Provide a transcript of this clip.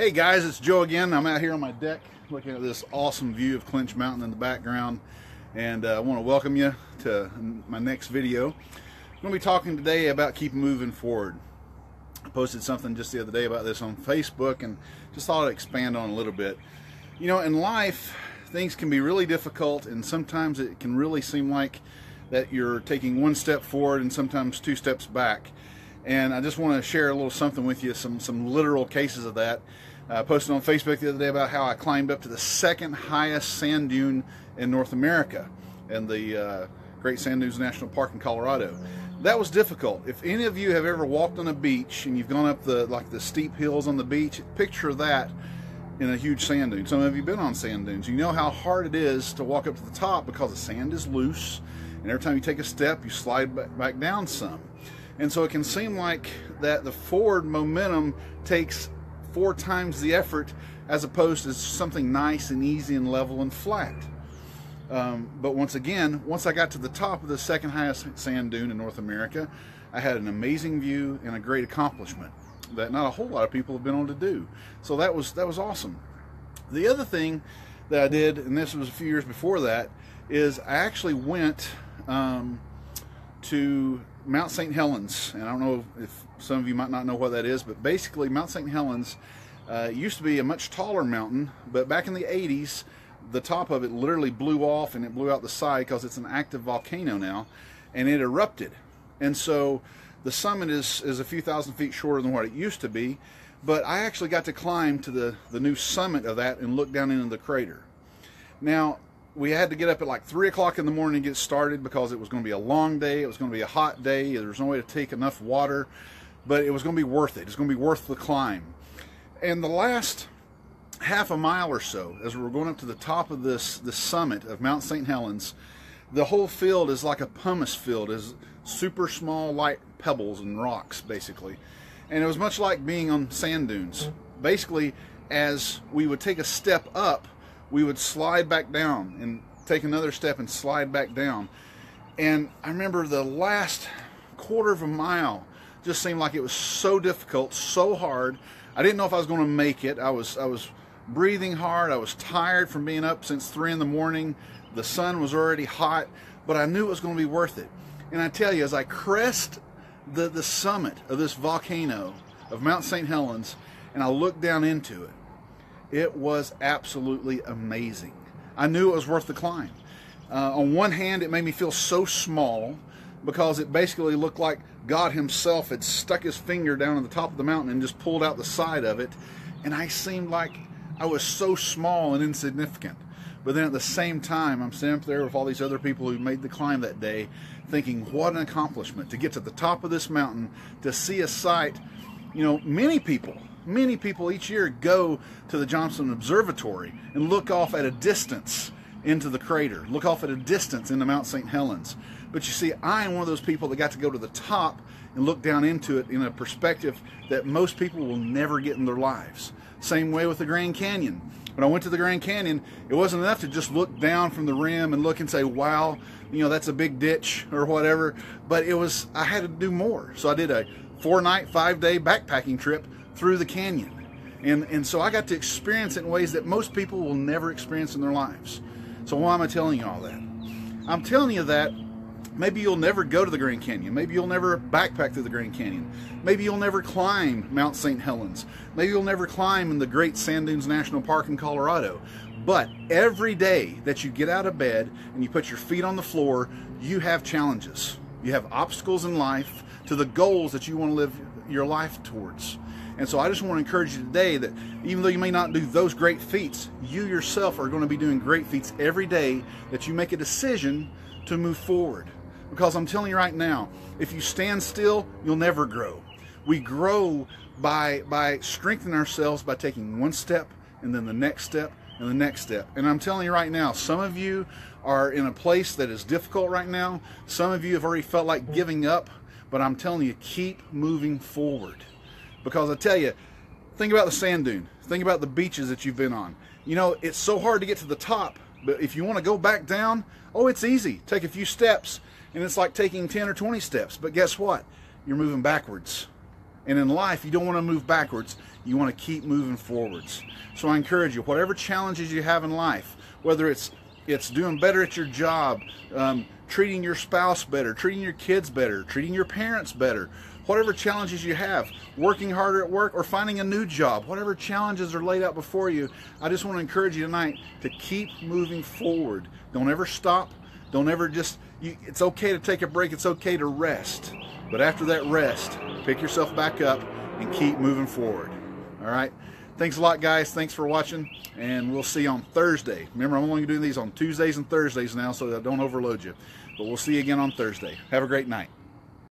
Hey guys, it's Joe again. I'm out here on my deck looking at this awesome view of Clinch Mountain in the background, and I want to welcome you to my next video. I'm going to be talking today about keep moving forward. I posted something just the other day about this on Facebook and just thought I'd expand on it a little bit. You know, in life, things can be really difficult, and sometimes it can really seem like that you're taking one step forward and sometimes two steps back. And I just want to share a little something with you, some literal cases of that. I posted on Facebook the other day about how I climbed up to the second highest sand dune in North America, in the Great Sand Dunes National Park in Colorado. That was difficult. If any of you have ever walked on a beach and you've gone up the steep hills on the beach, picture that in a huge sand dune. Some of you have been on sand dunes. You know how hard it is to walk up to the top because the sand is loose, and every time you take a step, you slide back down some. And so it can seem like that the forward momentum takes 4 times the effort as opposed to something nice and easy and level and flat. But once again, once I got to the top of the second highest sand dune in North America, I had an amazing view and a great accomplishment that not a whole lot of people have been able to do. So that was awesome. The other thing that I did, and this was a few years before that, is I actually went to Mount St. Helens, and I don't know if some of you might not know what that is, but basically Mount St. Helens used to be a much taller mountain, but back in the 80s, the top of it literally blew off, and it blew out the side because it's an active volcano now, and it erupted. And so the summit is a few thousand feet shorter than what it used to be, but I actually got to climb to the new summit of that and look down into the crater. Now, we had to get up at like 3 o'clock in the morning to get started because it was going to be a long day. It was going to be a hot day. There was no way to take enough water, but it was going to be worth it. It's going to be worth the climb. And the last half a mile or so, as we were going up to the top of this summit of Mount St. Helens, the whole field is like a pumice field, is super small, light pebbles and rocks, basically. And it was much like being on sand dunes. Basically, as we would take a step up, we would slide back down and take another step and slide back down. And I remember the last quarter of a mile just seemed like it was so difficult, so hard. I didn't know if I was going to make it. I was breathing hard. I was tired from being up since 3 in the morning. The sun was already hot, but I knew it was going to be worth it. And I tell you, as I crest the summit of this volcano of Mount St. Helens, and I looked down into it, it was absolutely amazing. I knew it was worth the climb. On one hand, it made me feel so small because it basically looked like God himself had stuck his finger down on the top of the mountain and just pulled out the side of it, and I seemed like I was so small and insignificant. But then at the same time, I'm sitting up there with all these other people who made the climb that day, thinking, what an accomplishment to get to the top of this mountain, to see a sight. You know, many people each year go to the Johnson Observatory and look off at a distance into the crater, look off at a distance into Mount St. Helens. But you see, I am one of those people that got to go to the top and look down into it in a perspective that most people will never get in their lives. Same way with the Grand Canyon. When I went to the Grand Canyon, it wasn't enough to just look down from the rim and look and say, wow, you know, that's a big ditch or whatever, but I had to do more. So I did a 4-night, 5-day backpacking trip through the canyon. And so I got to experience it in ways that most people will never experience in their lives. So why am I telling you all that? I'm telling you that maybe you'll never go to the Grand Canyon. Maybe you'll never backpack through the Grand Canyon. Maybe you'll never climb Mount St. Helens. Maybe you'll never climb in the Great Sand Dunes National Park in Colorado. But every day that you get out of bed and you put your feet on the floor, you have challenges. You have obstacles in life to the goals that you want to live your life towards. And so I just want to encourage you today that even though you may not do those great feats, you yourself are going to be doing great feats every day that you make a decision to move forward. Because I'm telling you right now, if you stand still, you'll never grow. We grow by strengthening ourselves by taking one step and then the next step and the next step. And I'm telling you right now, some of you are in a place that is difficult right now. Some of you have already felt like giving up, but I'm telling you, keep moving forward. Because I tell you, think about the sand dune. Think about the beaches that you've been on. You know, it's so hard to get to the top, but if you want to go back down, oh, it's easy. Take a few steps, and it's like taking 10 or 20 steps. But guess what? You're moving backwards. And in life, you don't want to move backwards. You want to keep moving forwards. So I encourage you, whatever challenges you have in life, whether it's doing better at your job, treating your spouse better, treating your kids better, treating your parents better, whatever challenges you have, working harder at work or finding a new job, whatever challenges are laid out before you, I just want to encourage you tonight to keep moving forward. Don't ever stop. Don't ever it's okay to take a break. It's okay to rest. But after that rest, pick yourself back up and keep moving forward. All right? Thanks a lot, guys. Thanks for watching, and we'll see you on Thursday. Remember, I'm only doing these on Tuesdays and Thursdays now, so that I don't overload you. But we'll see you again on Thursday. Have a great night.